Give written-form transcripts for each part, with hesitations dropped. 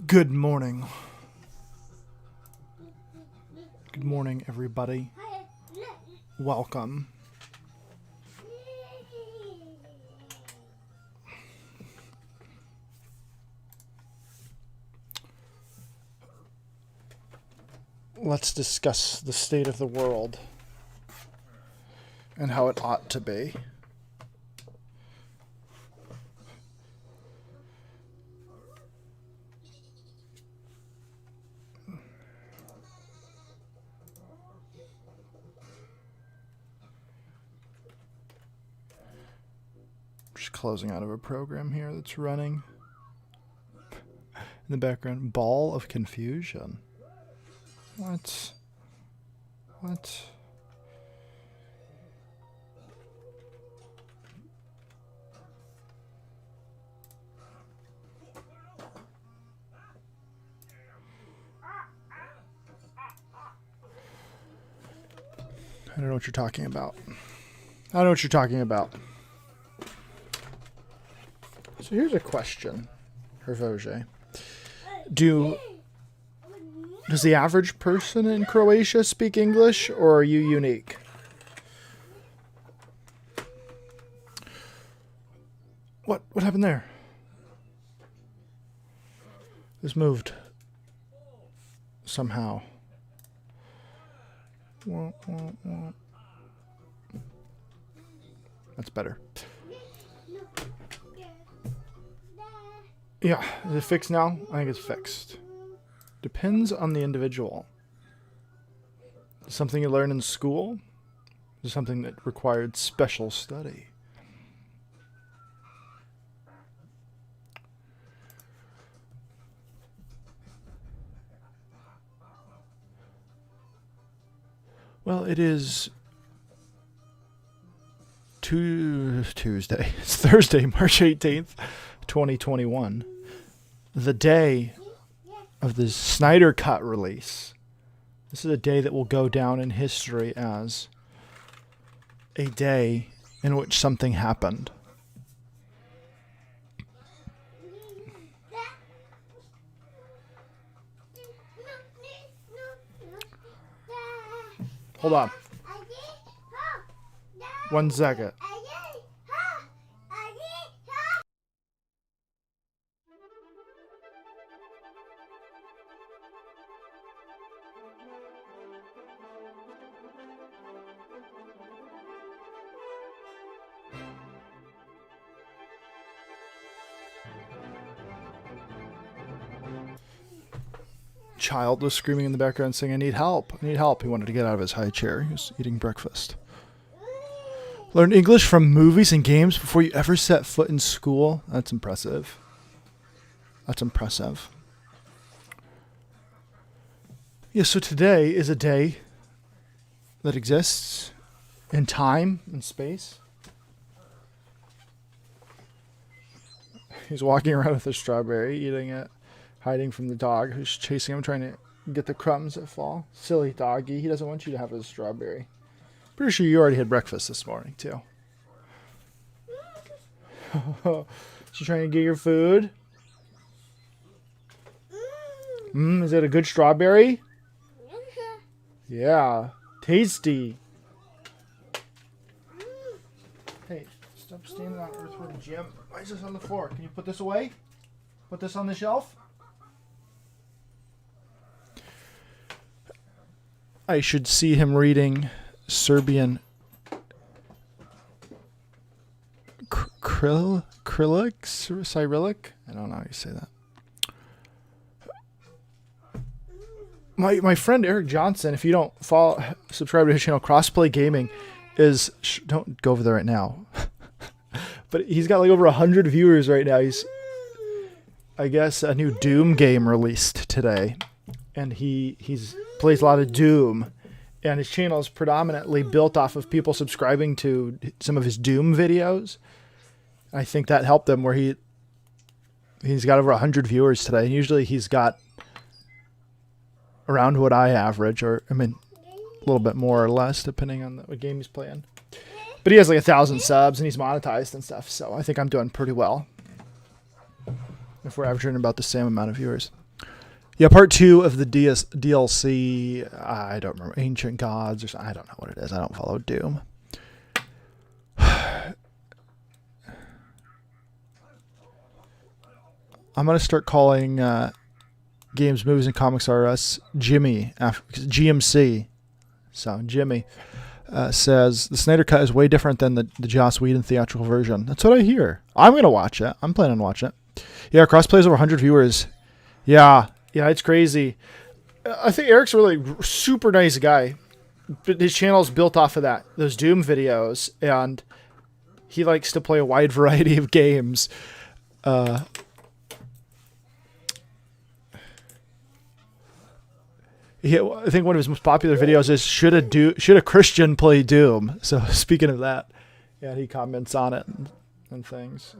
Good morning. Good morning, everybody. Welcome. Let's discuss the state of the world and how it ought to be. Just closing out of a program here that's running in the background. Ball of confusion. What? I don't know what you're talking about. So here's a question, Hervoge. Does the average person in Croatia speak English, or are you unique? What happened there? This moved. Somehow. That's better. Yeah, is it fixed now? I think it's fixed. Depends on the individual. Something you learn in school is something that required special study. Well, it is Tuesday. It's Thursday, March 18th, 2021. The day of the Snyder Cut release. This is a day that will go down in history as a day in which something happened. Hold on. 1 second. Child was screaming in the background saying, I need help. He wanted to get out of his high chair. He was eating breakfast. Learn English from movies and games before you ever set foot in school. That's impressive. Yeah, so today is a day that exists in time and space. He's walking around with a strawberry, eating it. Hiding from the dog who's chasing him, trying to get the crumbs that fall. Silly doggy. He doesn't want you to have his strawberry. Pretty sure you already had breakfast this morning, too. She's trying to get your food. Is it a good strawberry? Yeah. Tasty. Hey, stop standing on Earthworm Jim. Why is this on the floor? Can you put this away? Put this on the shelf? I should see him reading Serbian Cyrillic? I don't know how you say that. My friend Eric Johnson, if you don't subscribe to his channel, Crossplay Gaming, don't go over there right now. But he's got like over 100 viewers right now. He's, I guess, a new Doom game released today. And he plays a lot of Doom, and his channel is predominantly built off of people subscribing to some of his Doom videos. I think that helped him where he's got over 100 viewers today. And usually he's got around what I average, or a little bit more or less depending on what game he's playing. But he has like 1,000 subs and he's monetized and stuff. So I think I'm doing pretty well if we're averaging about the same amount of viewers. Yeah, part 2 of the DLC. I don't remember. Ancient Gods or something. I don't know what it is. I don't follow Doom. I'm gonna start calling games, movies, and comics R Us Jimmy after GMC. So Jimmy says the Snyder Cut is way different than the Joss Whedon theatrical version. That's what I hear. I'm gonna watch it. I'm planning on watching it. Yeah, crossplay is over 100 viewers. Yeah, it's crazy. I think Eric's a really super nice guy. But his channel is built off of that, those Doom videos, and he likes to play a wide variety of games. I think one of his most popular videos is should a Christian play Doom? So speaking of that, yeah, he comments on it and things.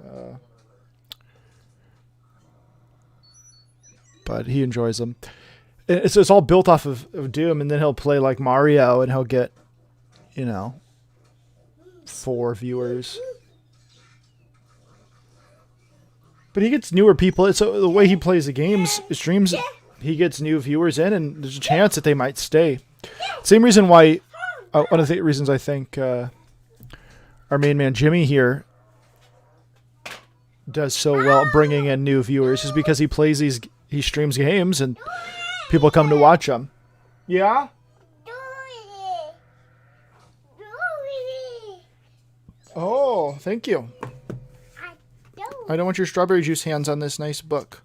But he enjoys them. It's all built off of Doom, and then he'll play like Mario, and he'll get, 4 viewers. But he gets newer people. It's the way he plays the games, streams. He gets new viewers in, and there's a chance that they might stay. Same reason why, one of the reasons I think our main man Jimmy here does so well bringing in new viewers is because he streams games and people come to watch them. Yeah? Oh, thank you. I don't want your strawberry juice hands on this nice book.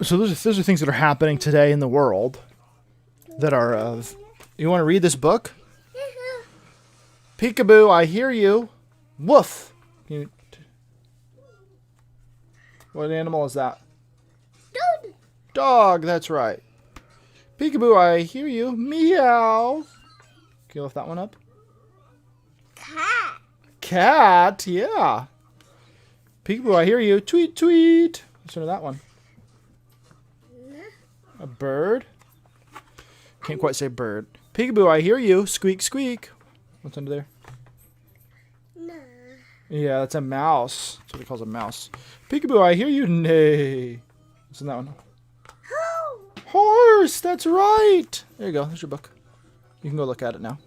So those are things that are happening today in the world that are of... You want to read this book? Peekaboo, I hear you. Woof. What animal is that? Dog, that's right. Peekaboo, I hear you. Meow. Can you lift that one up? Cat, yeah. Peekaboo, I hear you. Tweet, tweet. Listen to that one. A bird. Can't quite say bird. Peekaboo, I hear you. Squeak, squeak. What's under there? No. Yeah, that's a mouse. That's what he calls a mouse. Peekaboo, I hear you. Nay. What's in that one? Horse. That's right. There you go. There's your book. You can go look at it now.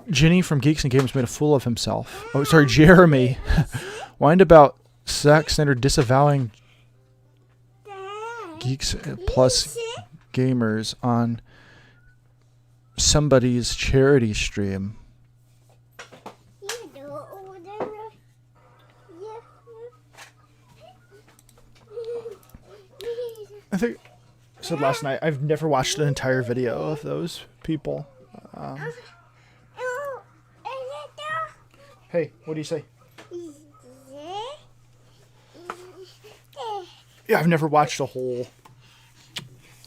Ginny from Geeks and Games made a fool of himself. Oh, sorry, Jeremy. Whined about Zack Snyder disavowing Geeks Plus Gamers on somebody's charity stream. I think I said last night, I've never watched an entire video of those people. Hey, what do you say? Yeah, I've never watched a whole...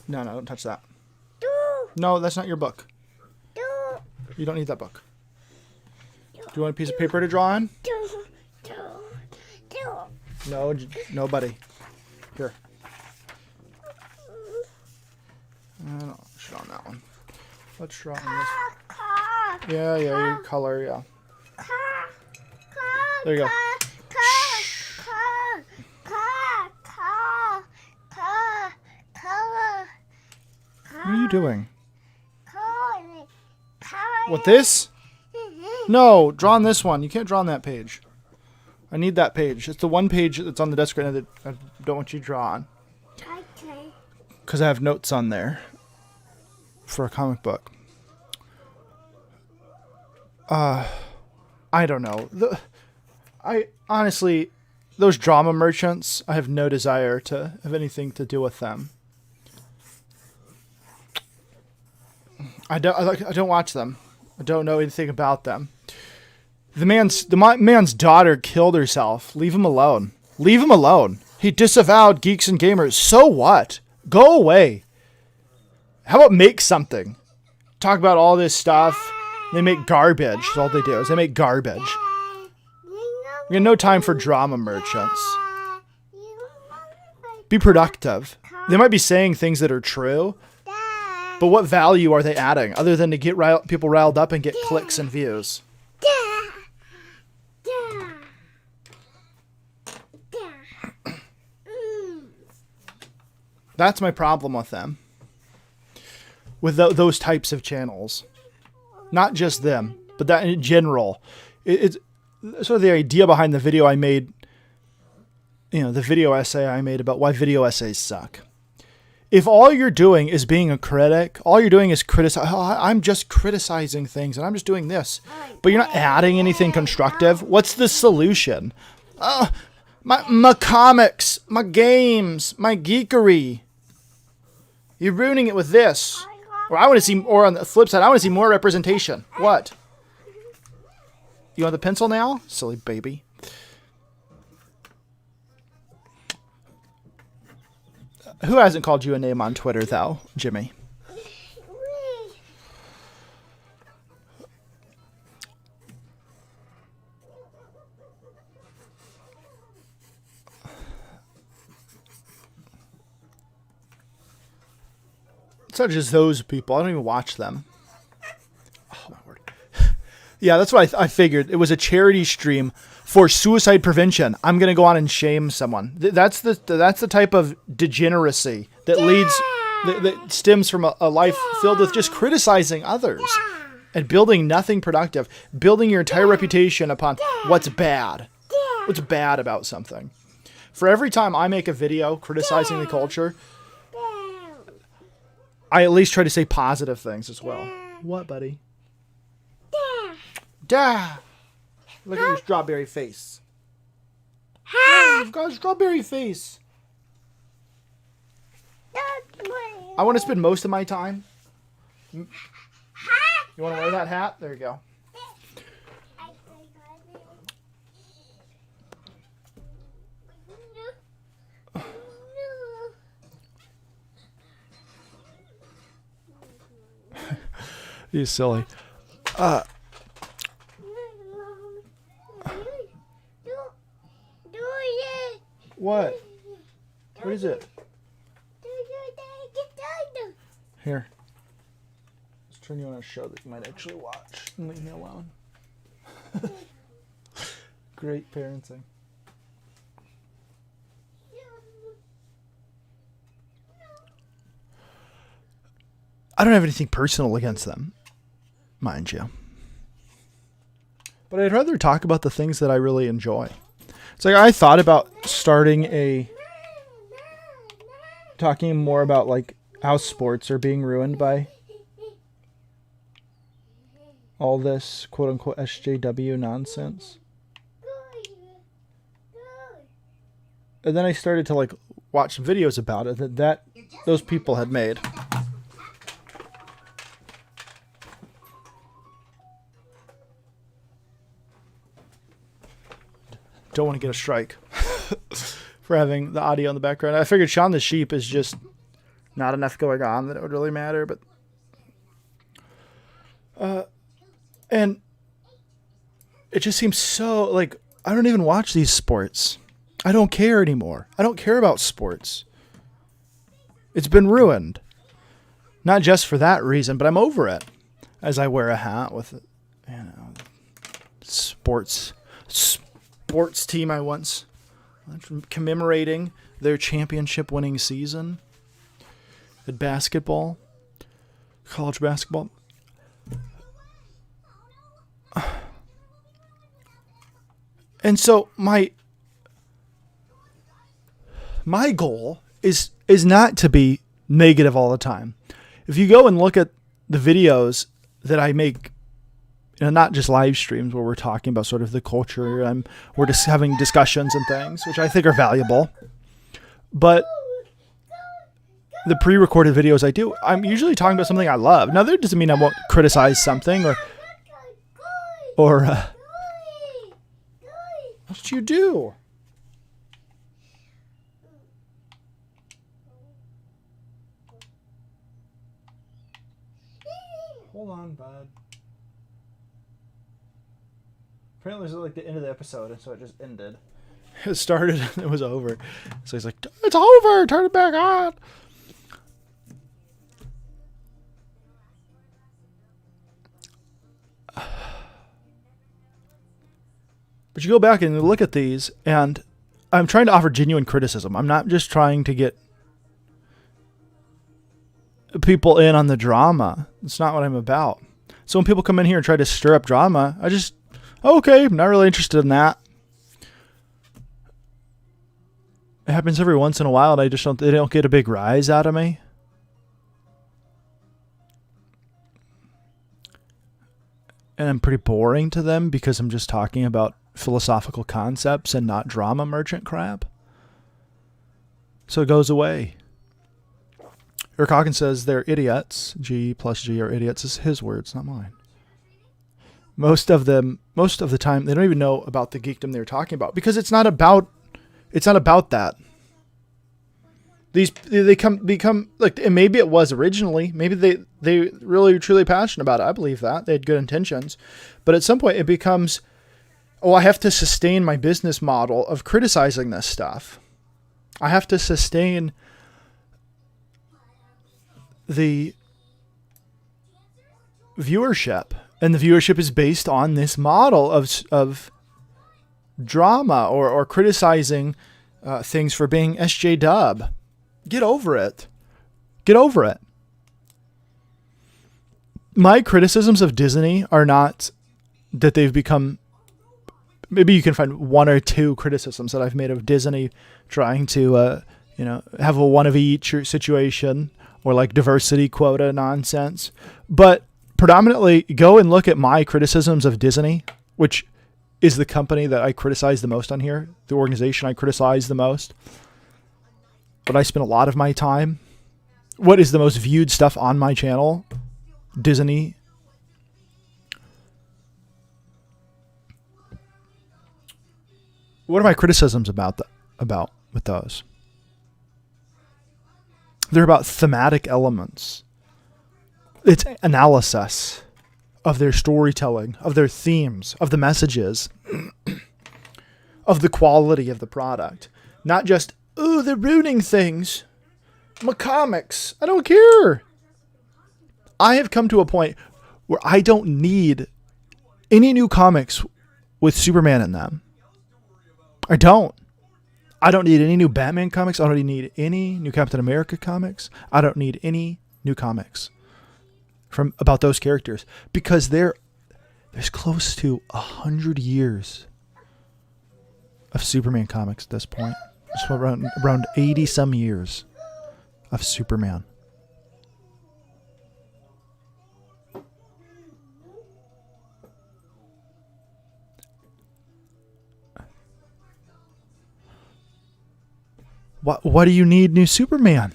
No, don't touch that. No, that's not your book. You don't need that book. Do you want a piece of paper to draw on? No, nobody. Here. No, draw on that one. Let's draw on this. Yeah, your color, yeah. There you go. What are you doing? What, this? No, draw on this one. You can't draw on that page. I need that page. It's the one page that's on the desk right now that I don't want you to draw on. Okay. Because I have notes on there for a comic book. I don't know. I honestly, those drama merchants, I have no desire to have anything to do with them. I don't watch them. I don't know anything about them. The man's daughter killed herself. Leave him alone. Leave him alone. He disavowed Geeks and Gamers. So what? Go away. How about make something? Talk about all this stuff. They make garbage. That's all they do is they make garbage. We have no time for drama merchants. Be productive. They might be saying things that are true, But what value are they adding other than to get people riled up and get clicks and views? That's my problem with them. With those types of channels. Not just them, but that in general. It's sort of the idea behind the video I made, the video essay I made about why video essays suck. If all you're doing is being a critic, all you're doing is criticize, I'm just criticizing things and I'm just doing this, but you're not adding anything constructive, what's the solution? My comics, my games, my geekery. You're ruining it with this. Or I want to see, or on the flip side, I want to see more representation. What? You want the pencil now? Silly baby. Who hasn't called you a name on Twitter, though, Jimmy? It's not just those people. I don't even watch them. Oh, my word. Yeah, that's what I figured. It was a charity stream for suicide prevention. I'm going to go on and shame someone. That's the type of degeneracy that leads, that stems from a life filled with just criticizing others and building nothing productive, building your entire reputation upon what's bad about something. For every time I make a video criticizing the culture, I at least try to say positive things as well. What, buddy? Dad! Look at your strawberry face. Oh, you've got a strawberry face. I want to spend most of my time. You want to wear that hat? There you go. You silly. What? What is it? Here. Let's turn you on a show that you might actually watch and leave me alone. Great parenting. I don't have anything personal against them, mind you. But I'd rather talk about the things that I really enjoy. It's like I thought about talking more about like how sports are being ruined by all this quote unquote SJW nonsense. And then I started to like watch some videos about it that those people had made. Don't want to get a strike for having the audio in the background. I figured Shaun the Sheep is just not enough going on that it would really matter, but and it just seems so like I don't even watch these sports. I don't care anymore. I don't care about sports. It's been ruined. Not just for that reason, but I'm over it. As I wear a hat with, sports team I once commemorating their championship winning season at basketball, college basketball. And so my goal is not to be negative all the time. If you go and look at the videos that I make, not just live streams where we're talking about sort of the culture and we're just having discussions and things, which I think are valuable, but the pre-recorded videos I do, I'm usually talking about something I love. Now, that doesn't mean I won't criticize something or what did you do? Hold on, bud. Apparently this is like the end of the episode, and so it just ended. It started and it was over. So he's like, it's over, turn it back on. But you go back and look at these, and I'm trying to offer genuine criticism. I'm not just trying to get people in on the drama. It's not what I'm about. So when people come in here and try to stir up drama, I just, okay, I'm not really interested in that. It happens every once in a while, and they don't get a big rise out of me. And I'm pretty boring to them because I'm just talking about philosophical concepts and not drama merchant crap. So it goes away. Eric Hawkins says they're idiots. G plus G are idiots. Is his words, not mine. Most of the time, they don't even know about the geekdom they're talking about because it's not about that. They become like, and maybe it was originally. Maybe they really truly passionate about it. I believe that they had good intentions, but at some point it becomes, oh, I have to sustain my business model of criticizing this stuff. I have to sustain the viewership, and the viewership is based on this model of drama or criticizing things for being SJW. Get over it. Get over it. My criticisms of Disney are not that they've become, maybe you can find one or two criticisms that I've made of Disney trying to, have a one of each situation or like diversity quota nonsense. But predominantly go and look at my criticisms of Disney, which is the company that I criticize the most on here, the organization I criticize the most. But I spend a lot of my time. What is the most viewed stuff on my channel? Disney. What are my criticisms about with those? They're about thematic elements. It's analysis of their storytelling, of their themes, of the messages, of the quality of the product. Not just, ooh, they're ruining things. My comics. I don't care. I have come to a point where I don't need any new comics with Superman in them. I don't. I don't need any new Batman comics. I don't need any new Captain America comics. I don't need any new comics about those characters because there's close to 100 years of Superman comics at this point. It's around 80 some years of Superman. What do you need new Superman?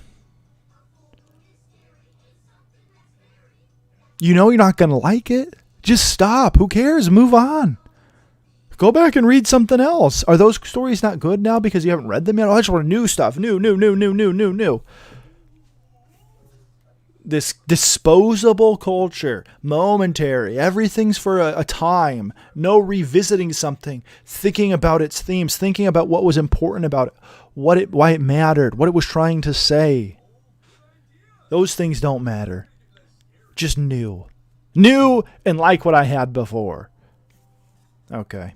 You know you're not going to like it. Just stop. Who cares? Move on. Go back and read something else. Are those stories not good now because you haven't read them yet? Oh, I just want new stuff. New. This disposable culture. Momentary. Everything's for a time. No revisiting something. Thinking about its themes. Thinking about what was important about it. Why it mattered. What it was trying to say. Those things don't matter. Just new. New and like what I had before. Okay.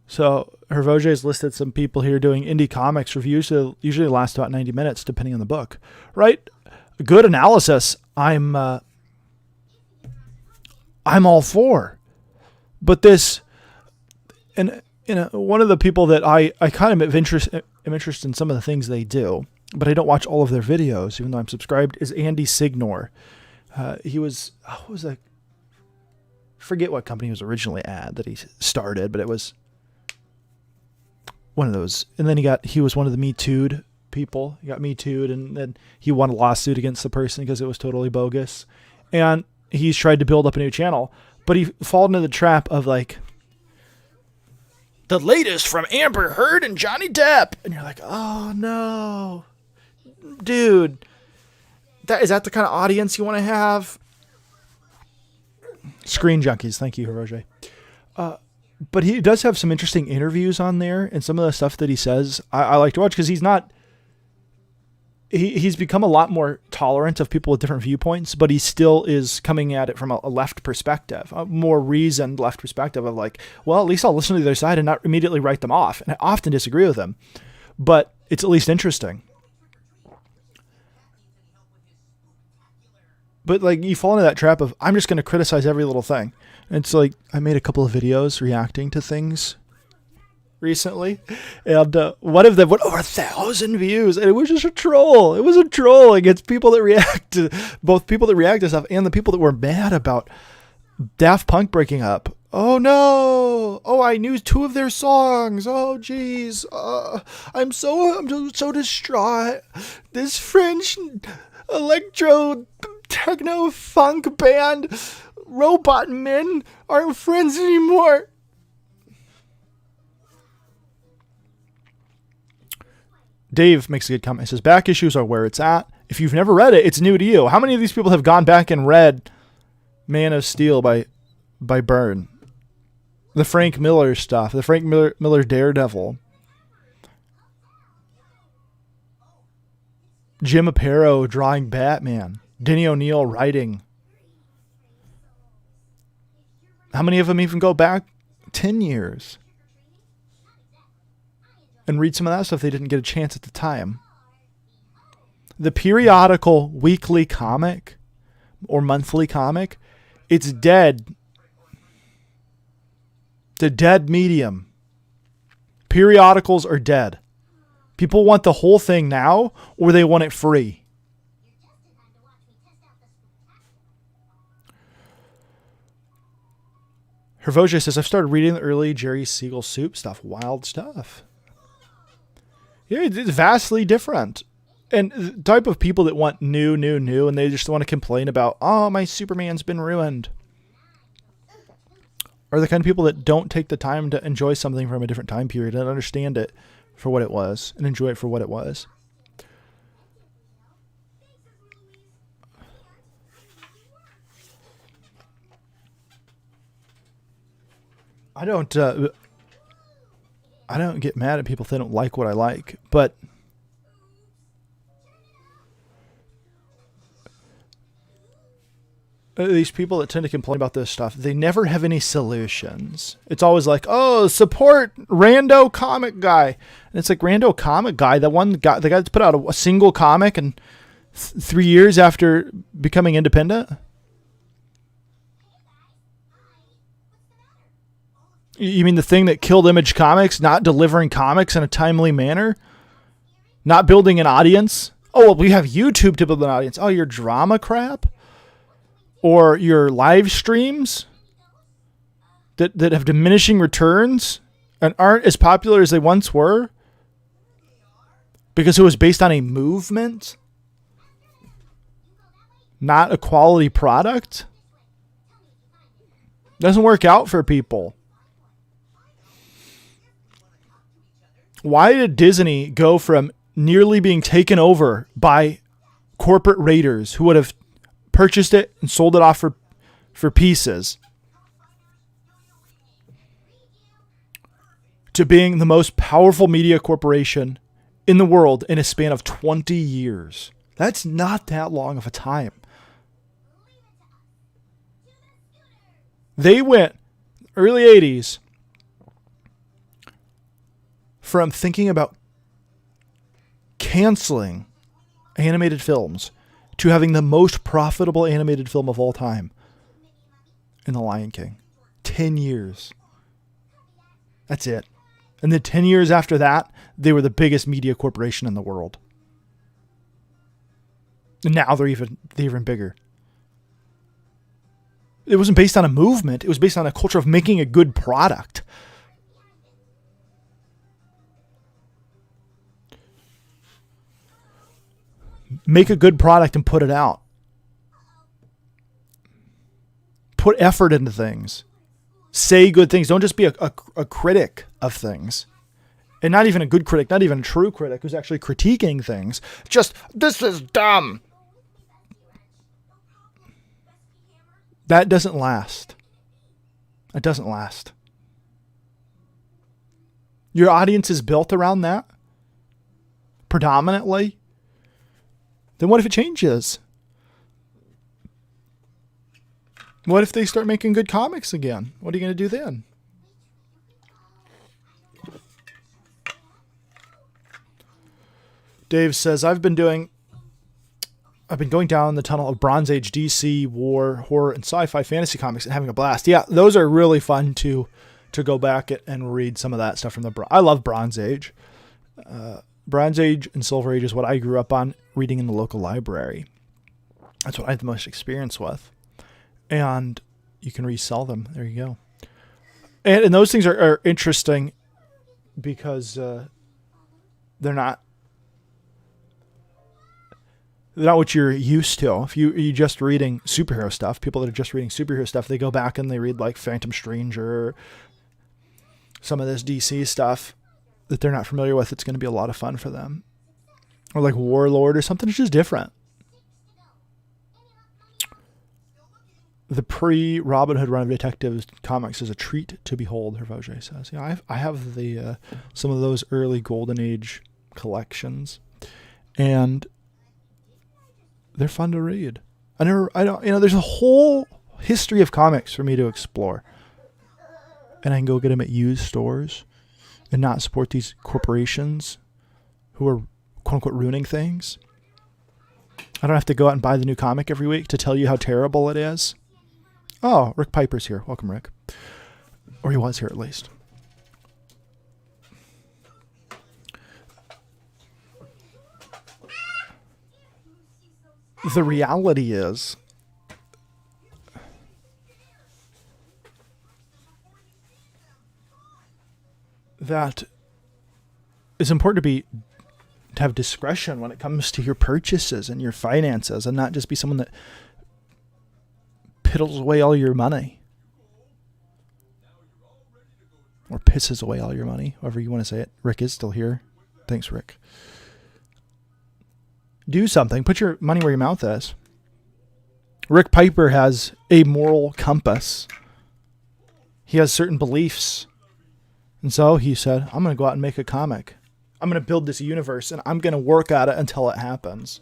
So Hervoge's listed some people here doing indie comics reviews that usually last about 90 minutes depending on the book. Right? Good analysis. I'm all for. But this, and one of the people that I kind of am interested in some of the things they do, but I don't watch all of their videos, even though I'm subscribed, is Andy Signor. He was, forget what company he was originally at that he started, but it was one of those. And then he was one of the Me Too'd people. He got Me Too'd, and then he won a lawsuit against the person because it was totally bogus. And he's tried to build up a new channel, but he fallen into the trap of like, the latest from Amber Heard and Johnny Depp. And you're like, oh no, dude, is that the kind of audience you want to have? Screen junkies. Thank you, Hiroge. But he does have some interesting interviews on there, and some of the stuff that he says, I like to watch because he's not he's become a lot more tolerant of people with different viewpoints, but he still is coming at it from a left perspective, a more reasoned left perspective of like, well, at least I'll listen to the other side and not immediately write them off. And I often disagree with them, but it's at least interesting. But like you fall into that trap of, I'm just going to criticize every little thing. And it's like, I made a couple of videos reacting to things recently, and one of them went over 1,000 views, and it was just a troll. It was a troll against people that react to, both people that react to stuff and the people that were mad about Daft Punk breaking up. Oh no! Oh, I knew 2 of their songs. Oh geez, I'm so distraught. This French electro techno funk band Robot Men aren't friends anymore. Dave makes a good comment. He says, back issues are where it's at. If you've never read it, it's new to you. How many of these people have gone back and read Man of Steel by Byrne? The Frank Miller stuff. The Frank Miller Daredevil. Jim Aparo drawing Batman. Denny O'Neil writing. How many of them even go back 10 years? And read some of that stuff they didn't get a chance at the time. The periodical weekly comic or monthly comic, it's dead. It's a dead medium. Periodicals are dead. People want the whole thing now, or they want it free. Hervoja says, I've started reading the early Jerry Siegel soup stuff. Wild stuff. Yeah, it's vastly different. And the type of people that want new, and they just want to complain about, oh, my Superman's been ruined, are the kind of people that don't take the time to enjoy something from a different time period and understand it for what it was and enjoy it for what it was. I don't get mad at people if they don't like what I like, but these people that tend to complain about this stuff, they never have any solutions. It's always like, oh, support Rando Comic Guy. And it's like, Rando Comic Guy, the guy that's put out a single comic and 3 years after becoming independent? You mean the thing that killed Image Comics, not delivering comics in a timely manner? Not building an audience? Oh, well, we have YouTube to build an audience. Oh, your drama crap? Or your live streams that have diminishing returns and aren't as popular as they once were? Because it was based on a movement? Not a quality product? Doesn't work out for people. Why did Disney go from nearly being taken over by corporate raiders who would have purchased it and sold it off for pieces to being the most powerful media corporation in the world in a span of 20 years? That's not that long of a time. They went early 80s from thinking about canceling animated films to having the most profitable animated film of all time in The Lion King. 10 years. That's it. And then 10 years after that, they were the biggest media corporation in the world. And now they're even bigger. It wasn't based on a movement. It was based on a culture of making a good product. Make a good product and put it out. Put effort into things. Say good things. Don't just be a critic of things. And not even a good critic, not even a true critic who's actually critiquing things. Just, this is dumb. That doesn't last. It doesn't last. Your audience is built around that. Predominantly. Then what if it changes? What if they start making good comics again? What are you going to do then? Dave says, I've been going down the tunnel of Bronze Age DC, war, horror, and sci-fi fantasy comics and having a blast. Yeah, those are really fun to go back and read some of that stuff from I love Bronze Age. Bronze Age and Silver Age is what I grew up on reading in the local library. That's what I had the most experience with. And you can resell them. There you go. And those things are interesting because they're not what you're used to. If you're just reading superhero stuff, people that are just reading superhero stuff, they go back and they read like Phantom Stranger, some of this DC stuff that they're not familiar with. It's going to be a lot of fun for them. Or like Warlord or something. It's just different. The pre-Robin Hood run of Detectives comics is a treat to behold, Hervoge says. Yeah, I have the some of those early Golden Age collections, and they're fun to read. There's a whole history of comics for me to explore, and I can go get them at used stores, and not support these corporations who are quote unquote ruining things. I don't have to go out and buy the new comic every week to tell you how terrible it is. Oh, Rick Piper's here. Welcome, Rick. Or he was here at least. The reality is that it's important to have discretion when it comes to your purchases and your finances, and not just be someone that piddles away all your money. Or pisses away all your money, however you want to say it. Rick is still here. Thanks, Rick. Do something. Put your money where your mouth is. Rick Piper has a moral compass. He has certain beliefs. And so he said, I'm going to go out and make a comic. I'm going to build this universe, and I'm going to work at it until it happens.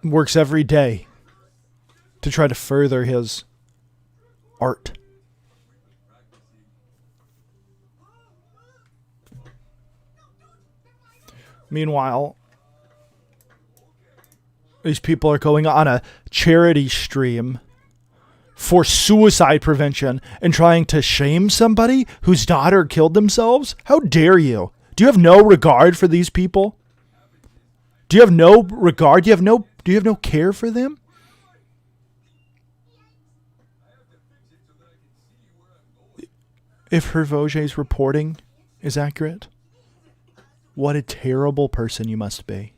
Works every day to try to further his art. Meanwhile, these people are going on a charity stream for suicide prevention and trying to shame somebody whose daughter killed themselves. How dare you? Do you have no regard for these people? Do you have no regard? Do you have no care for them? If Hervoge's reporting is accurate, what a terrible person you must be.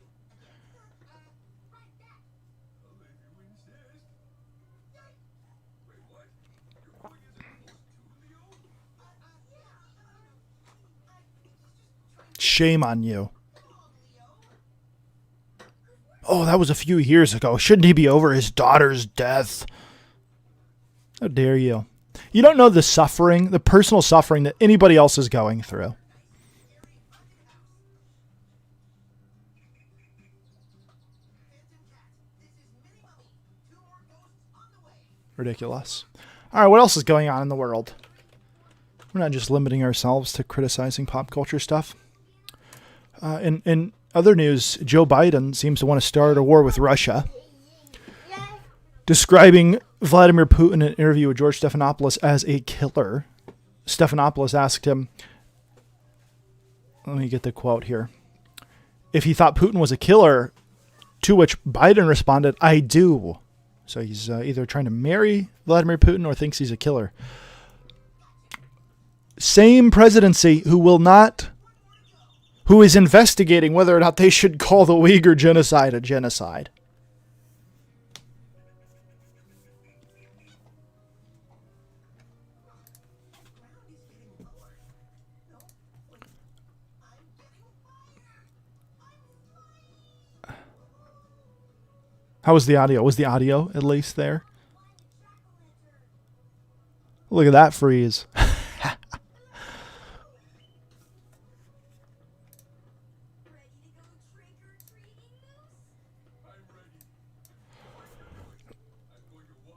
Shame on you. Oh, that was a few years ago. Shouldn't he be over his daughter's death? How dare you? You don't know the suffering, the personal suffering that anybody else is going through. Ridiculous. All right, what else is going on in the world? We're not just limiting ourselves to criticizing pop culture stuff. In other news, Joe Biden seems to want to start a war with Russia, describing Vladimir Putin in an interview with George Stephanopoulos as a killer. Stephanopoulos asked him, let me get the quote here, if he thought Putin was a killer, to which Biden responded, I do. So he's either trying to marry Vladimir Putin or thinks he's a killer. Same presidency who is investigating whether or not they should call the Uyghur genocide a genocide. How was the audio? Was the audio at least there? Look at that freeze.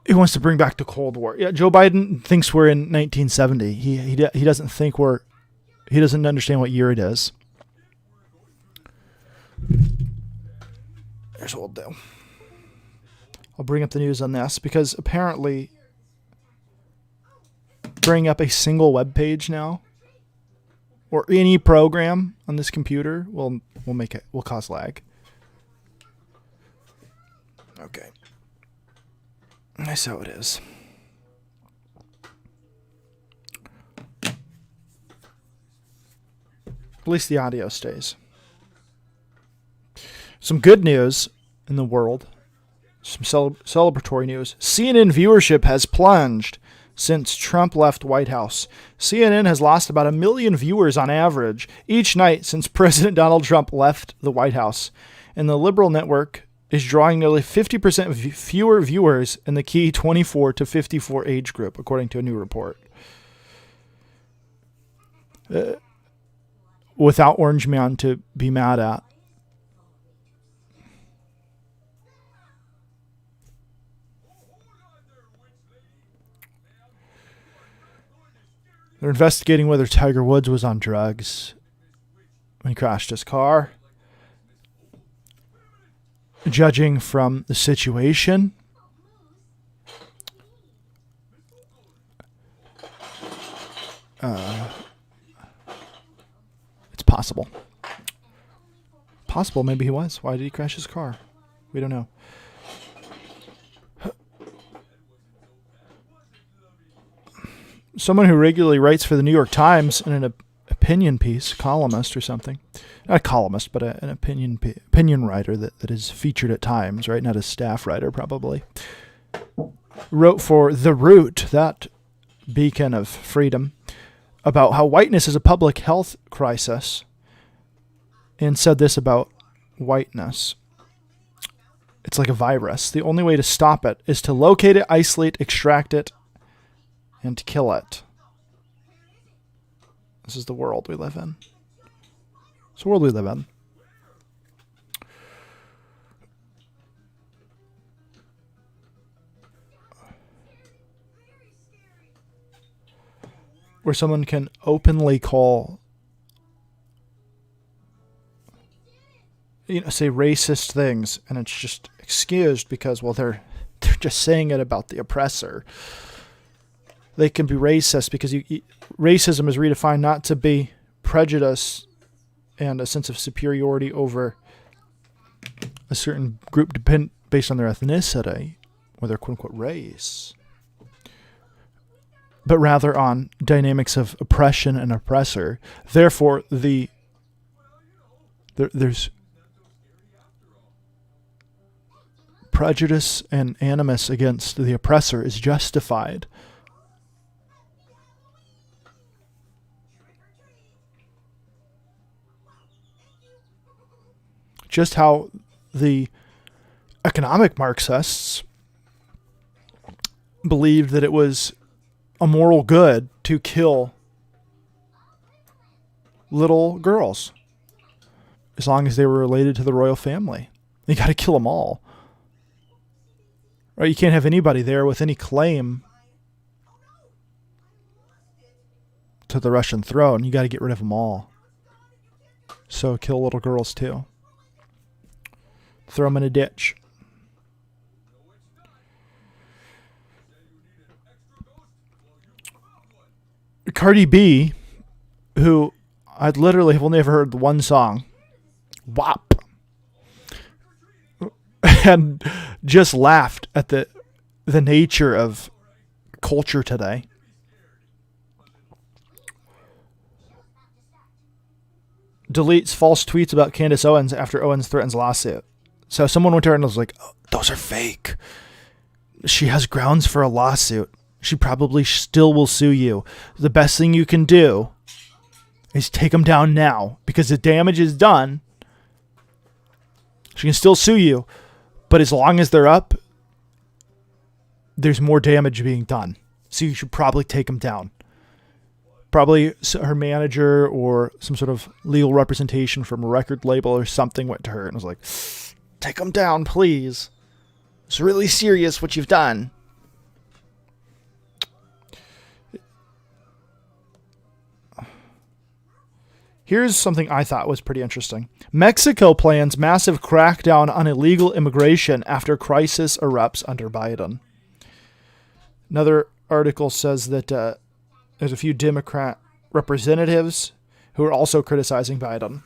He wants to bring back the Cold War. Yeah, Joe Biden thinks we're in 1970. He doesn't think he doesn't understand what year it is. Here's what we'll do. I'll bring up the news on this because apparently bring up a single web page now or any program on this computer will cause lag. Okay. That's how it is. At least the audio stays. Some good news in the world. Some celebratory news. CNN viewership has plunged since Trump left White House. CNN has lost about 1 million viewers on average each night since President Donald Trump left the White House. And the liberal network is drawing nearly 50% fewer viewers in the key 24 to 54 age group, according to a new report. Without Orange Man to be mad at. They're investigating whether Tiger Woods was on drugs when he crashed his car. Judging from the situation, it's possible. Possible, maybe he was. Why did he crash his car? We don't know. Someone who regularly writes for the New York Times in an opinion piece, columnist or something. Not a columnist, but an opinion writer that is featured at times, right? Not a staff writer, probably. Wrote for The Root, that beacon of freedom, about how whiteness is a public health crisis, and said this about whiteness. It's like a virus. The only way to stop it is to locate it, isolate, extract it, and kill it. This is the world we live in. It's the world we live in. Where someone can openly call, say racist things, and it's just excused because, well, they're just saying it about the oppressor. They can be racist because racism is redefined not to be prejudice and a sense of superiority over a certain group based on their ethnicity or their quote-unquote race, but rather on dynamics of oppression and oppressor. Therefore, there's prejudice and animus against the oppressor is justified. Just how the economic Marxists believed that it was a moral good to kill little girls as long as they were related to the royal family. You got to kill them all. Right? You can't have anybody there with any claim to the Russian throne. You got to get rid of them all. So kill little girls too. Throw them in a ditch. Cardi B, who I'd literally have only ever heard one song, WAP, and just laughed at the nature of culture today. Deletes false tweets about Candace Owens after Owens threatens lawsuit. So someone went to her and was like, oh, those are fake. She has grounds for a lawsuit. She probably still will sue you. The best thing you can do is take them down now because the damage is done. She can still sue you, but as long as they're up, there's more damage being done. So you should probably take him down. Probably her manager or some sort of legal representation from a record label or something went to her and was like, take him down, please. It's really serious what you've done. Here's something I thought was pretty interesting. Mexico plans massive crackdown on illegal immigration after crisis erupts under Biden. Another article says that there's a few Democrat representatives who are also criticizing Biden.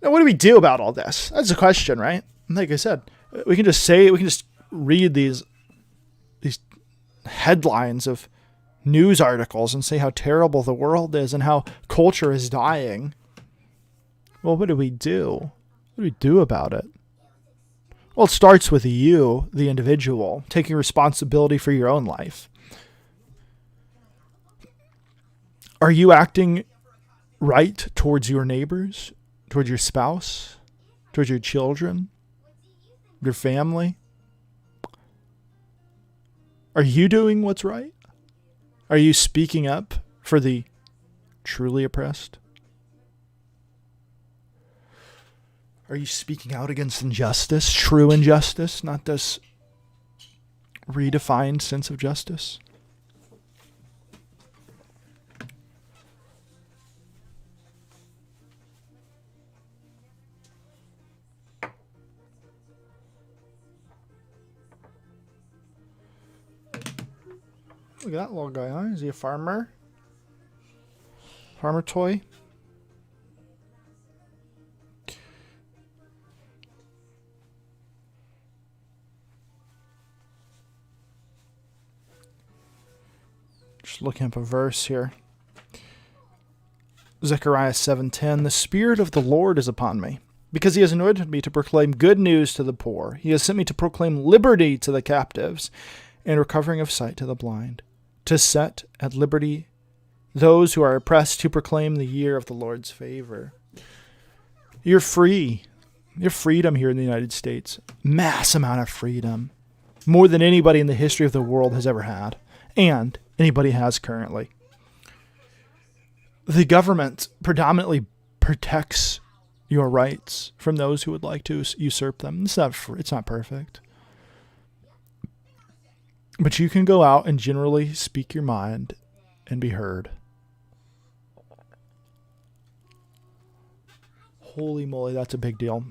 Now, what do we do about all this? That's the question, right? Like I said, we can just read these headlines of news articles and say how terrible the world is and how culture is dying. Well, what do we do? What do we do about it? Well, it starts with you, the individual, taking responsibility for your own life. Are you acting right towards your neighbors, towards your spouse, towards your children, your family? Are you doing what's right? Are you speaking up for the truly oppressed? Are you speaking out against injustice, true injustice, not this redefined sense of justice? Look at that little guy, huh? Is he a farmer? Farmer toy? Just looking up a verse here. Zechariah 7:10, the Spirit of the Lord is upon me, because he has anointed me to proclaim good news to the poor. He has sent me to proclaim liberty to the captives and recovering of sight to the blind, to set at liberty those who are oppressed, to proclaim the year of the Lord's favor. You're free. Your freedom here in the United States. Mass amount of freedom. More than anybody in the history of the world has ever had. And anybody has currently. The government predominantly protects your rights from those who would like to usurp them. It's not perfect. But you can go out and generally speak your mind and be heard. Holy moly, that's a big deal.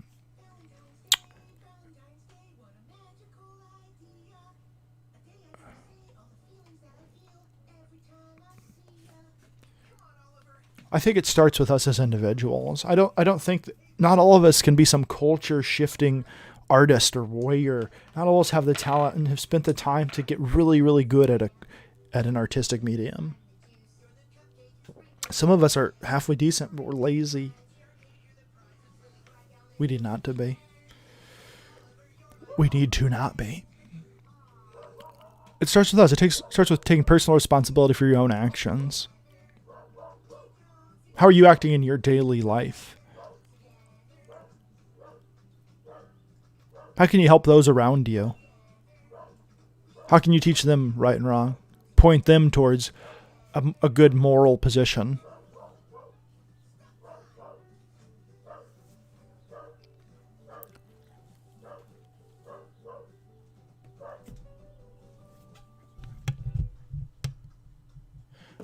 I think it starts with us as individuals. I don't think that not all of us can be some culture shifting artist or warrior. Not all of us have the talent and have spent the time to get really, really good at an artistic medium. Some of us are halfway decent, but we're lazy. We need not to be. We need to not be. It starts with us. Starts with taking personal responsibility for your own actions. How are you acting in your daily life? How can you help those around you? How can you teach them right and wrong? Point them towards a good moral position.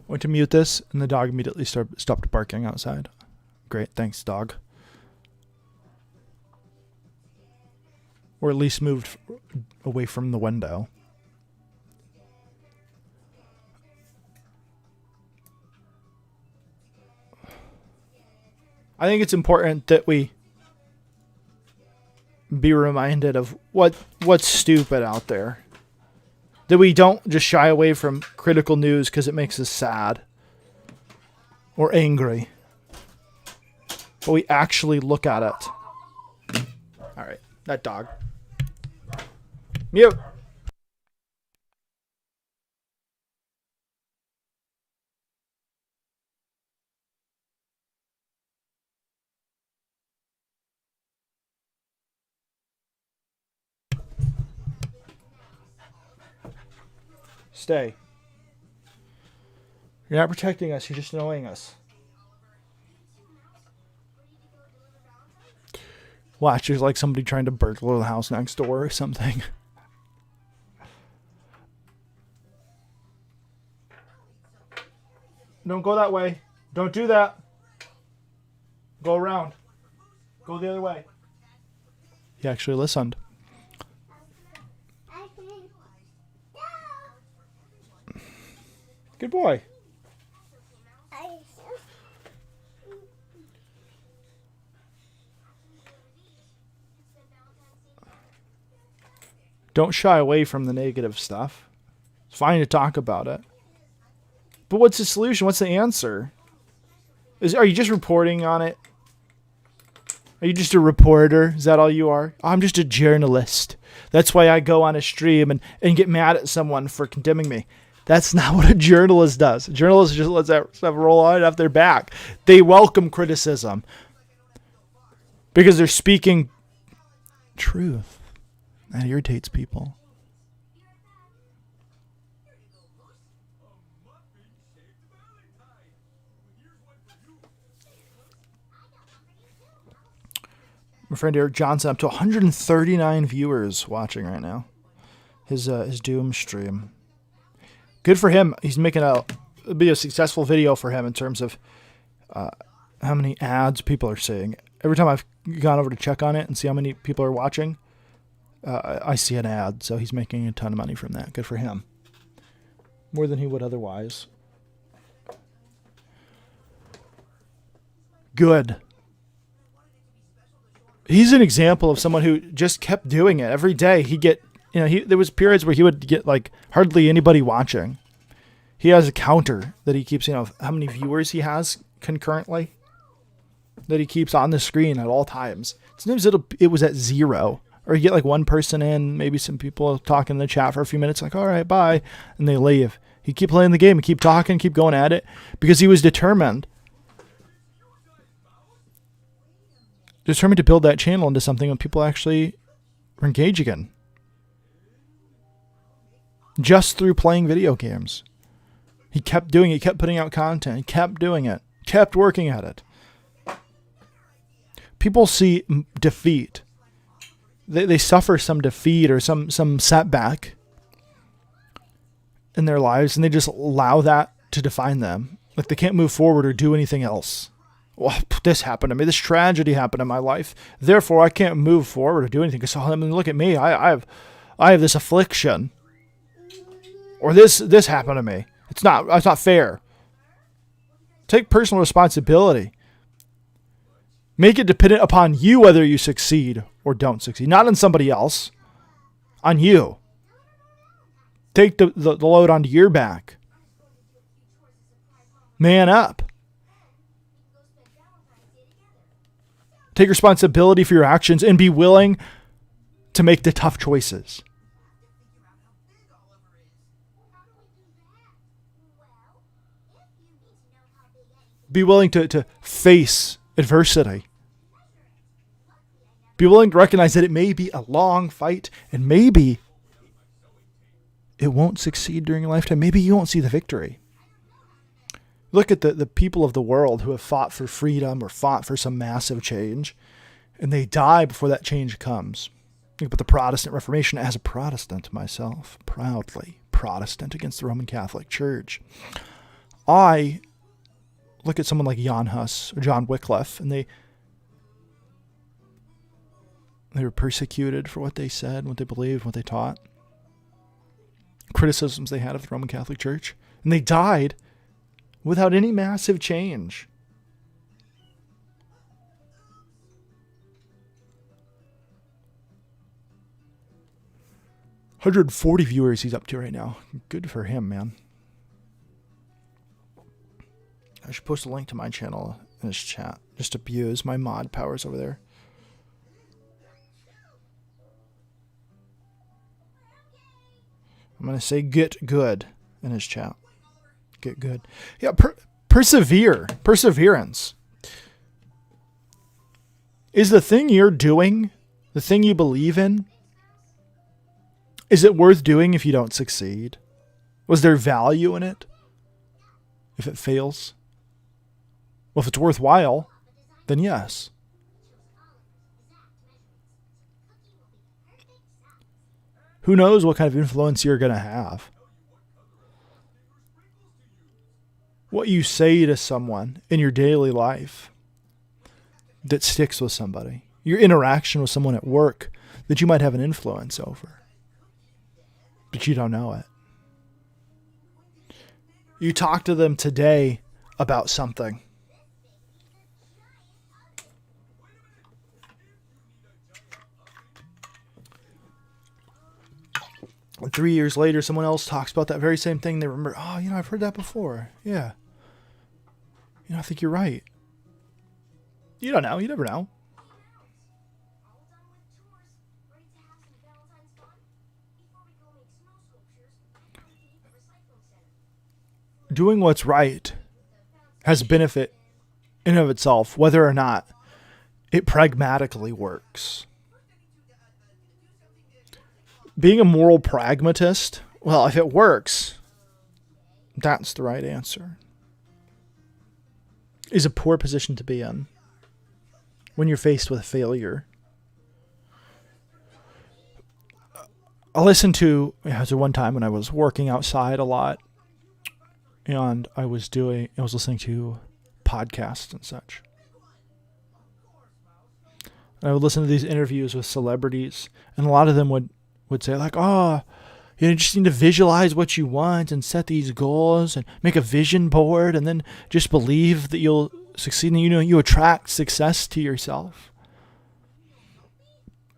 Went to mute this, and the dog immediately stopped barking outside. Great, thanks, dog. Or at least moved away from the window. I think it's important that we be reminded of what's stupid out there. That we don't just shy away from critical news because it makes us sad or angry. But we actually look at it. All right, that dog. Mute. Stay. You're not protecting us. You're just annoying us. Watch, there's like somebody trying to burglar the house next door or something. Don't go that way. Don't do that. Go around. Go the other way. He actually listened. Good boy. Don't shy away from the negative stuff. It's fine to talk about it. But what's the solution? What's the answer? Are you just reporting on it? Are you just a reporter? Is that all you are? I'm just a journalist. That's why I go on a stream and get mad at someone for condemning me. That's not what a journalist does. A journalist just lets that stuff roll on off their back. They welcome criticism because they're speaking truth. That irritates people. My friend Eric Johnson up to 139 viewers watching right now. His Doom stream. Good for him. He's making it'll be a successful video for him in terms of how many ads people are seeing. Every time I've gone over to check on it and see how many people are watching, I see an ad. So he's making a ton of money from that. Good for him. More than he would otherwise. Good. He's an example of someone who just kept doing it every day. There was periods where he would get like hardly anybody watching. He has a counter that he keeps, how many viewers he has concurrently that he keeps on the screen at all times. Sometimes it was at 0, or you get like one person in, maybe some people talking in the chat for a few minutes, like, all right, bye. And they leave. He keep playing the game and keep talking, keep going at it because he was determined to build that channel into something when people actually engage again. Just through playing video games. He kept doing it. He kept putting out content. He kept doing it. Kept working at it. People see defeat. They suffer some defeat or some setback in their lives, and they just allow that to define them. Like they can't move forward or do anything else. Well, this happened to me. This tragedy happened in my life. Therefore, I can't move forward or do anything. So, look at me. I have this affliction. Or this happened to me. It's not fair. Take personal responsibility. Make it dependent upon you whether you succeed or don't succeed. Not on somebody else. On you. Take the load onto your back. Man up. Take responsibility for your actions and be willing to make the tough choices. Be willing to face adversity. Be willing to recognize that it may be a long fight and maybe it won't succeed during your lifetime. Maybe you won't see the victory. Look at the people of the world who have fought for freedom or fought for some massive change, and they die before that change comes. Think about the Protestant Reformation. As a Protestant myself, proudly Protestant against the Roman Catholic Church, I look at someone like Jan Hus or John Wycliffe, and they were persecuted for what they said, what they believed, what they taught, criticisms they had of the Roman Catholic Church, and they died without any massive change. $140 viewers he's up to right now. Good for him, man. I should post a link to my channel in his chat. Just abuse my mod powers over there. I'm going to say get good in his chat. Get good. Yeah, persevere. Perseverance. Is the thing you're doing, the thing you believe in, is it worth doing if you don't succeed? Was there value in it? if it fails? Well, if it's worthwhile, then yes. Who knows what kind of influence you're going to have? What you say to someone in your daily life that sticks with somebody. Your interaction with someone at work that you might have an influence over. But you don't know it. You talk to them today about something. And 3 years later, someone else talks about that very same thing. They remember, oh, I've heard that before. Yeah. I think you're right. You don't know. You never know. Doing what's right has benefit in and of itself, whether or not it pragmatically works. Being a moral pragmatist, well, if it works, that's the right answer. Is a poor position to be in when you're faced with failure. I listened to, there was one time when I was working outside a lot, and I was listening to podcasts and such. And I would listen to these interviews with celebrities, and a lot of them would say like, oh, you just need to visualize what you want and set these goals and make a vision board and then just believe that you'll succeed and you attract success to yourself.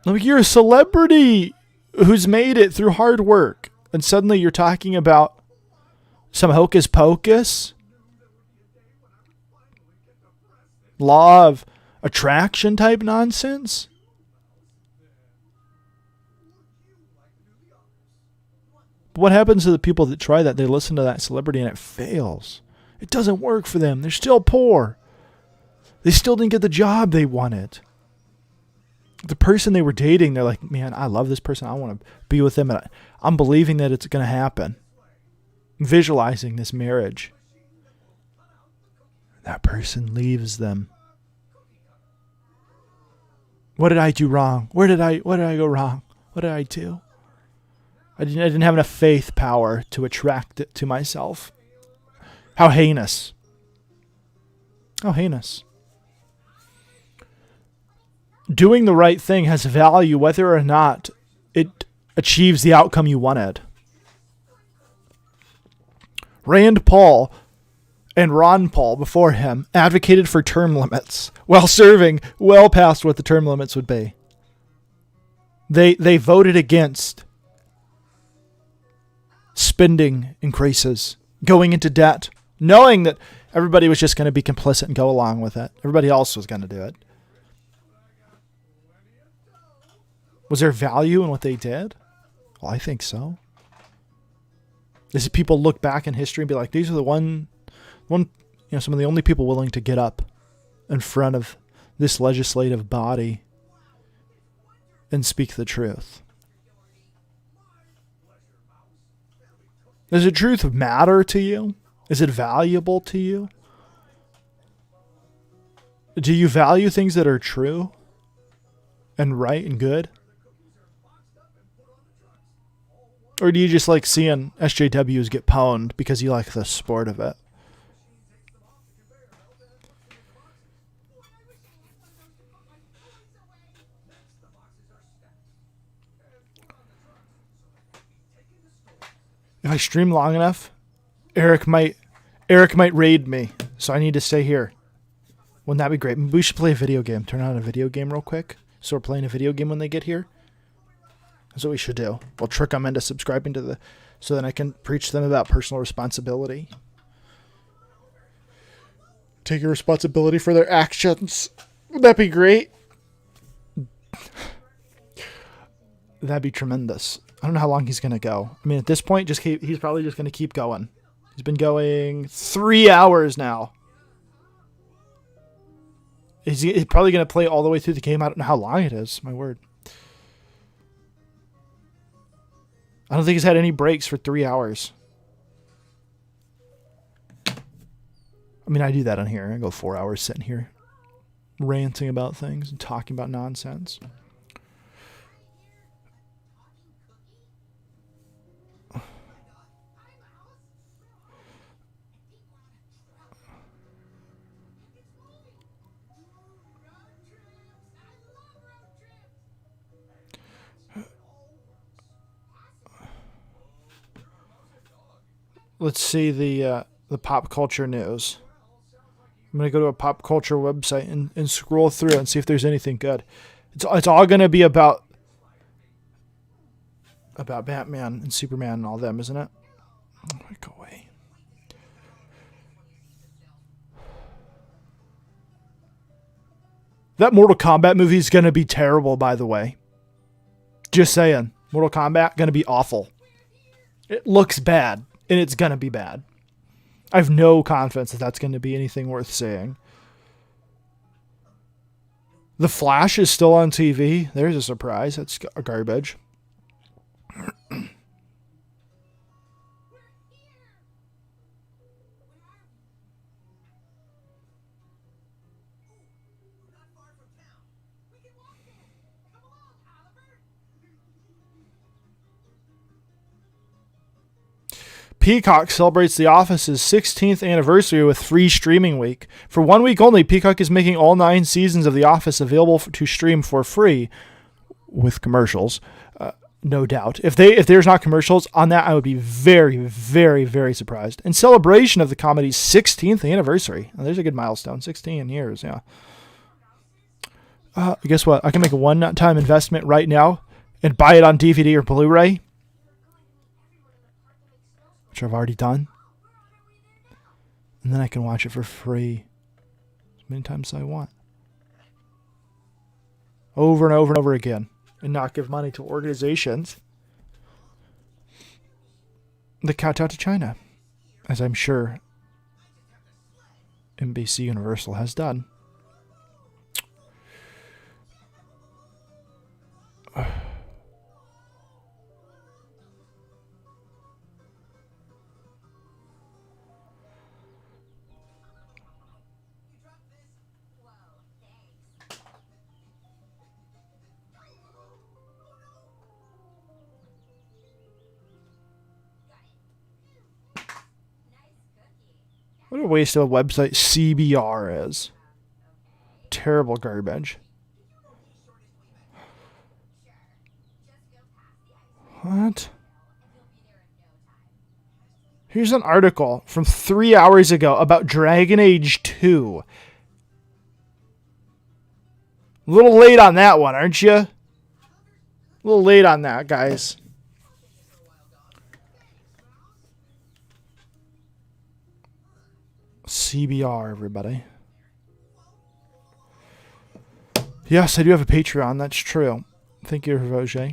Like, you're a celebrity who's made it through hard work, and suddenly you're talking about some hocus pocus, law of attraction type nonsense. What happens to the people that try that? They listen to that celebrity and it fails. It doesn't work for them. They're still poor. They still didn't get the job they wanted. The person they were dating, they're like, man, I love this person. I want to be with them. And I'm believing that it's going to happen. Visualizing this marriage. That person leaves them. What did I do wrong? Where did I go wrong? What did I do? I didn't have enough faith power to attract it to myself. How heinous. How heinous. Doing the right thing has value whether or not it achieves the outcome you wanted. Rand Paul and Ron Paul before him advocated for term limits while serving well past what the term limits would be. They voted against spending increases, going into debt, knowing that everybody was just going to be complicit and go along with it. Everybody else was going to do it. Was there value in what they did? Well, I think so. As people look back in history and be like, these are the some of the only people willing to get up in front of this legislative body and speak the truth. Does the truth matter to you? Is it valuable to you? Do you value things that are true and right and good? Or do you just like seeing SJWs get pwned because you like the sport of it? If I stream long enough, Eric might raid me, so I need to stay here. Wouldn't that be great? Maybe we should play a video game. Turn on a video game real quick. So we're playing a video game when they get here. That's what we should do. We'll trick them into subscribing to so then I can preach to them about personal responsibility. Taking responsibility for their actions. Would that be great? That'd be tremendous. I don't know how long he's going to go. I mean, at this point, he's probably just going to keep going. He's been going 3 hours now. He's probably going to play all the way through the game. I don't know how long it is. My word. I don't think he's had any breaks for 3 hours. I mean, I do that on here. I go 4 hours sitting here ranting about things and talking about nonsense. Let's see the pop culture news. I'm going to go to a pop culture website and scroll through and see if there's anything good. It's all going to be about Batman and Superman and all them, isn't it? Go away. That Mortal Kombat movie is going to be terrible, by the way. Just saying. Mortal Kombat, going to be awful. It looks bad, and it's going to be bad. I have no confidence that that's going to be anything worth saying. The Flash is still on TV. There's a surprise. That's garbage. Peacock celebrates The Office's 16th anniversary with free streaming week. For 1 week only, Peacock is making all 9 seasons of The Office available to stream for free with commercials. No doubt. If there's not commercials on that, I would be very, very, very surprised. In celebration of the comedy's 16th anniversary. Now, there's a good milestone. 16 years, yeah. Guess what? I can make a one-time investment right now and buy it on DVD or Blu-ray, which I've already done. And then I can watch it for free as many times as I want. Over and over and over again. And not give money to organizations that kowtow to China, as I'm sure NBC Universal has done. What a waste of a website CBR is. Terrible garbage. What? Here's an article from 3 hours ago about Dragon Age 2. A little late on that one, aren't you? A little late on that, guys. CBR, everybody. Yes, I do have a Patreon. That's true. Thank you, Roger.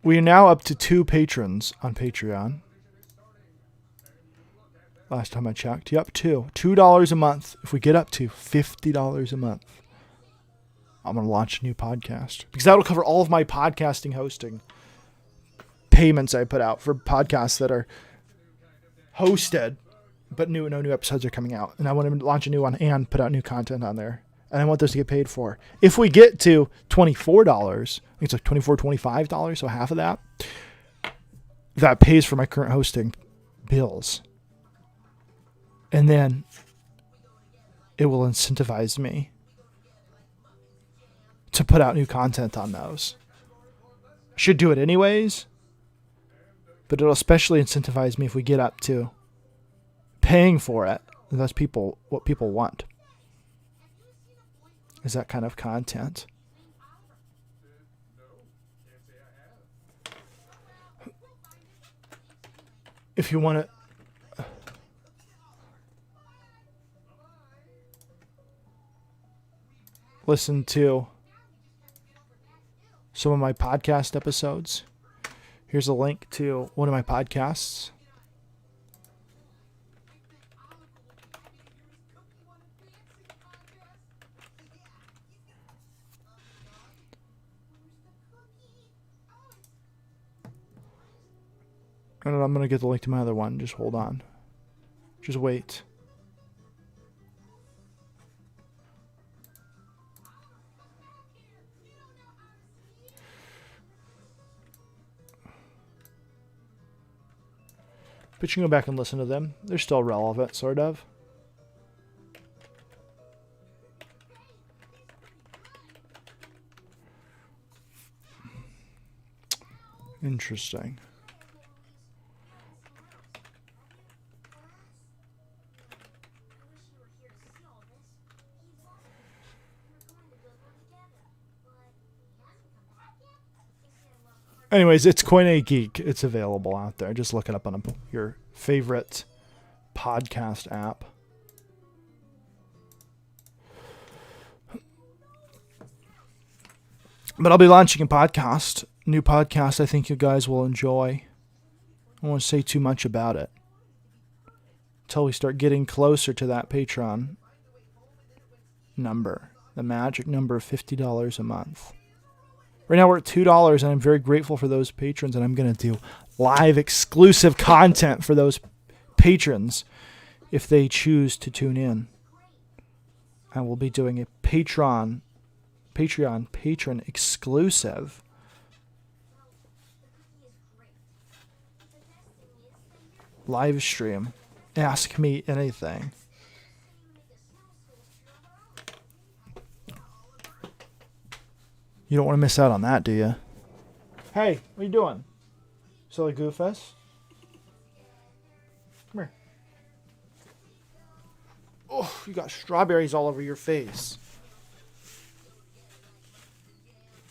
We are now up to 2 patrons on Patreon. Last time I checked. Yep, 2. $2 a month. If we get up to $50 a month, I'm going to launch a new podcast. Because that'll cover all of my podcasting hosting payments I put out for podcasts that are hosted, but no new episodes are coming out. And I want to launch a new one and put out new content on there. And I want those to get paid for. If we get to $24, I think it's like $24, $25, so half of that, that pays for my current hosting bills. And then it will incentivize me to put out new content on those. I should do it anyways, but it'll especially incentivize me if we get up to paying for it. And that's what people want. Is that kind of content. If you want to listen to some of my podcast episodes, here's a link to one of my podcasts. And I'm going to get the link to my other one. Just hold on. Just wait. But you can go back and listen to them. They're still relevant, sort of. Interesting. Anyways, it's Coin A Geek. It's available out there. Just look it up on your favorite podcast app. But I'll be launching a podcast. New podcast I think you guys will enjoy. I don't want to say too much about it until we start getting closer to that Patreon number. The magic number of $50 a month. Right now we're at $2, and I'm very grateful for those patrons, and I'm going to do live exclusive content for those patrons if they choose to tune in. I will be doing a Patreon patron exclusive live stream. Ask me anything. You don't want to miss out on that, do you? Hey, what are you doing? Silly goofus. Come here. Oh, you got strawberries all over your face.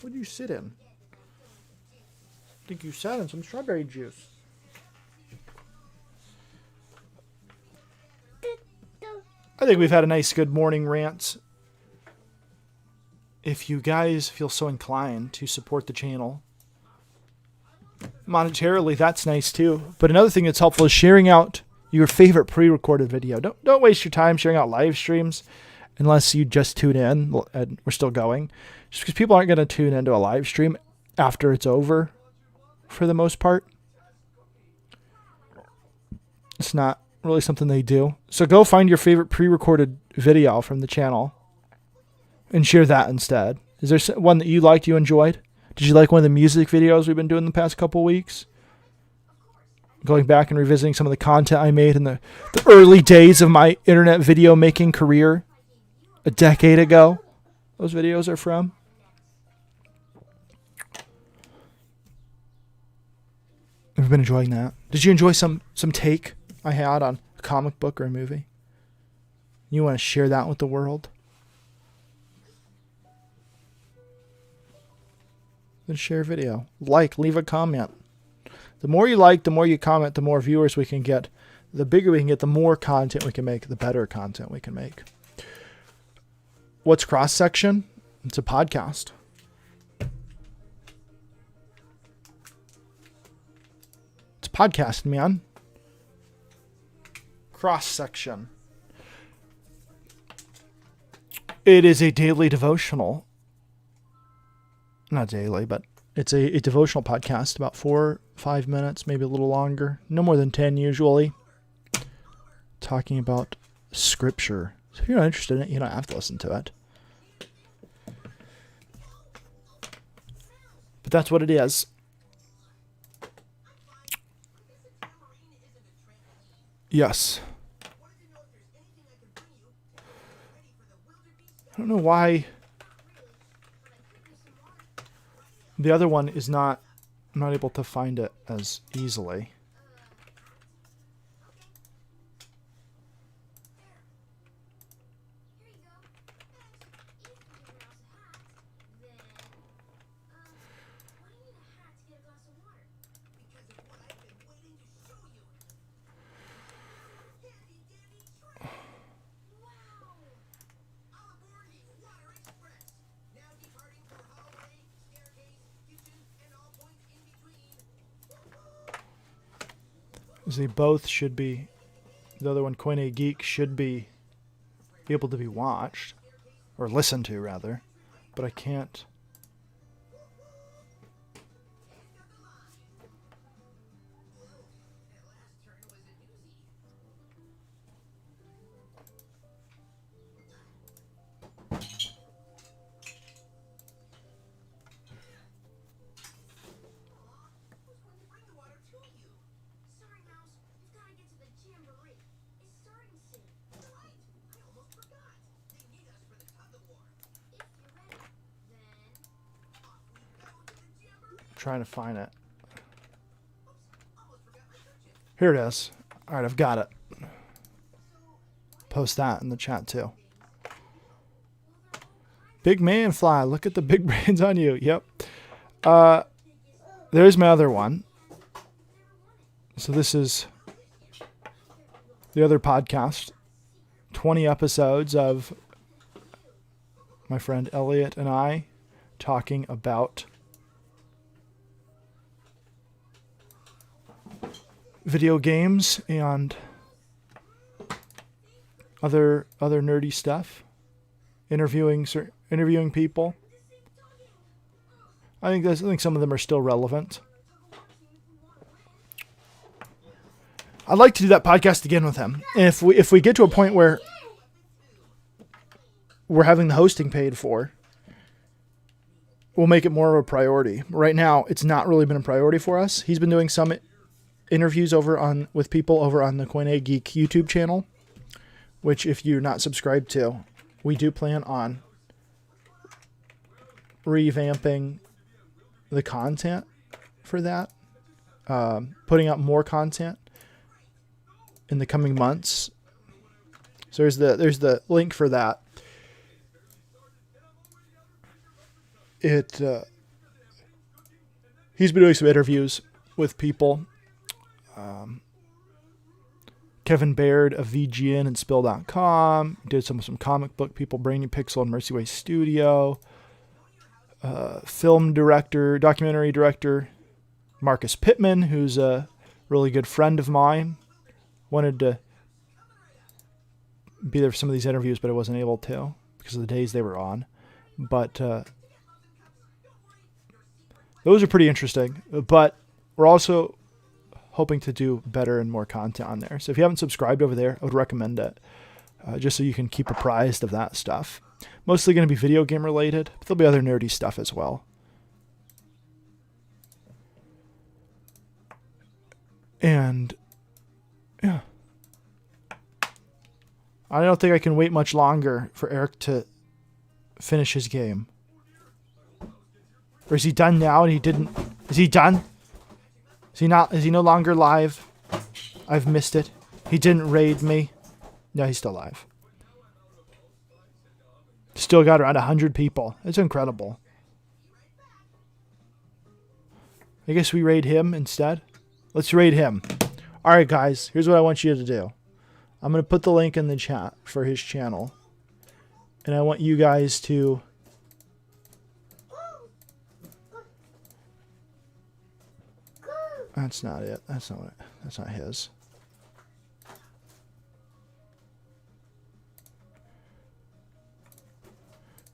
What did you sit in? I think you sat in some strawberry juice. I think we've had a nice, good morning rant. If you guys feel so inclined to support the channel monetarily, that's nice too. But another thing that's helpful is sharing out your favorite pre-recorded video. Don't waste your time sharing out live streams unless you just tune in and we're still going. Just because people aren't going to tune into a live stream after it's over for the most part. It's not really something they do. So go find your favorite pre-recorded video from the channel and share that instead. Is there one that you liked, you enjoyed? Did you like one of the music videos we've been doing the past couple weeks? Going back and revisiting some of the content I made in the early days of my internet video making career a decade ago. Those videos are from. I've been enjoying that. Did you enjoy some take I had on a comic book or a movie? You want to share that with the world? Then share a video. Leave a comment. The more you like, the more you comment, the more viewers we can get. The bigger we can get, the more content we can make, the better content we can make. What's Cross Section? It's a podcast. It's a podcast, man. Cross Section. It is a daily devotional. Not daily, but it's a devotional podcast, about 4 or 5 minutes, maybe a little longer. No more than 10 usually. Talking about scripture. So if you're not interested in it, you don't have to listen to it. But that's what it is. Yes. I don't know why the other one is not, I'm not able to find it as easily. They both should be, the other one, Coin A Geek, should be able to be watched, or listened to rather, but I can't. trying to find it. Here it is. All right, I've got it. Post that in the chat too. Big man fly. Look at the big brains on you. Yep. There's my other one. So this is the other podcast. 20 episodes of my friend Elliot and I talking about video games and other nerdy stuff. Interviewing people. I think some of them are still relevant. I'd like to do that podcast again with him. And if we get to a point where we're having the hosting paid for, we'll make it more of a priority. Right now, it's not really been a priority for us. He's been doing some interviews with people over on the Koine Geek YouTube channel, which if you're not subscribed to, we do plan on revamping the content for that, putting out more content in the coming months. So there's the link for that. He's been doing some interviews with people. Kevin Baird of VGN and Spill.com did some comic book people, Brainy Pixel and Mercyway Studio. Film director, documentary director, Marcus Pittman, who's a really good friend of mine. Wanted to be there for some of these interviews, but I wasn't able to because of the days they were on. But those are pretty interesting. But we're also hoping to do better and more content on there. So if you haven't subscribed over there, I would recommend it, just so you can keep apprised of that stuff. Mostly going to be video game related, but there'll be other nerdy stuff as well. And yeah, I don't think I can wait much longer for Eric to finish his game. Or is he done now and he didn't? Is he done? Is he not? Is he no longer live? I've missed it. He didn't raid me. No, he's still live. Still got around 100 people. It's incredible. I guess we raid him instead. Let's raid him. All right, guys. Here's what I want you to do. I'm going to put the link in the chat for his channel. And I want you guys to... That's not it. That's not his.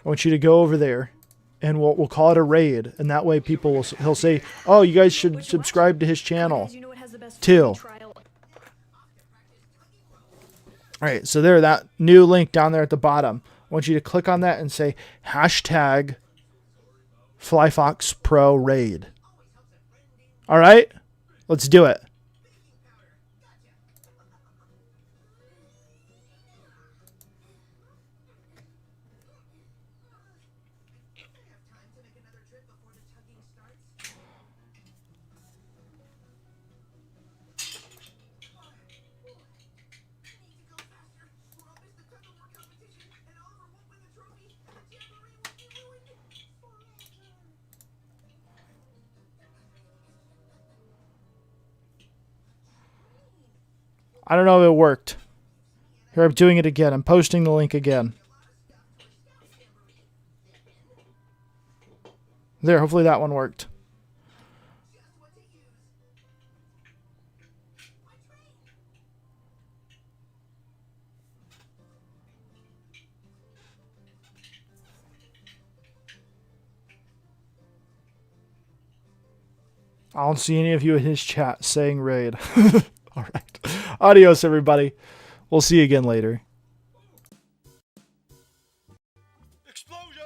I want you to go over there, and we'll call it a raid, and that way he'll say, "Oh, you guys should subscribe to his channel too." All right, so there, that new link down there at the bottom. I want you to click on that and say hashtag FlyFoxPro raid. All right, let's do it. I don't know if it worked. Here, I'm doing it again. I'm posting the link again. There, hopefully that one worked. I don't see any of you in his chat saying raid. All right. Adios, everybody. We'll see you again later. Explosion!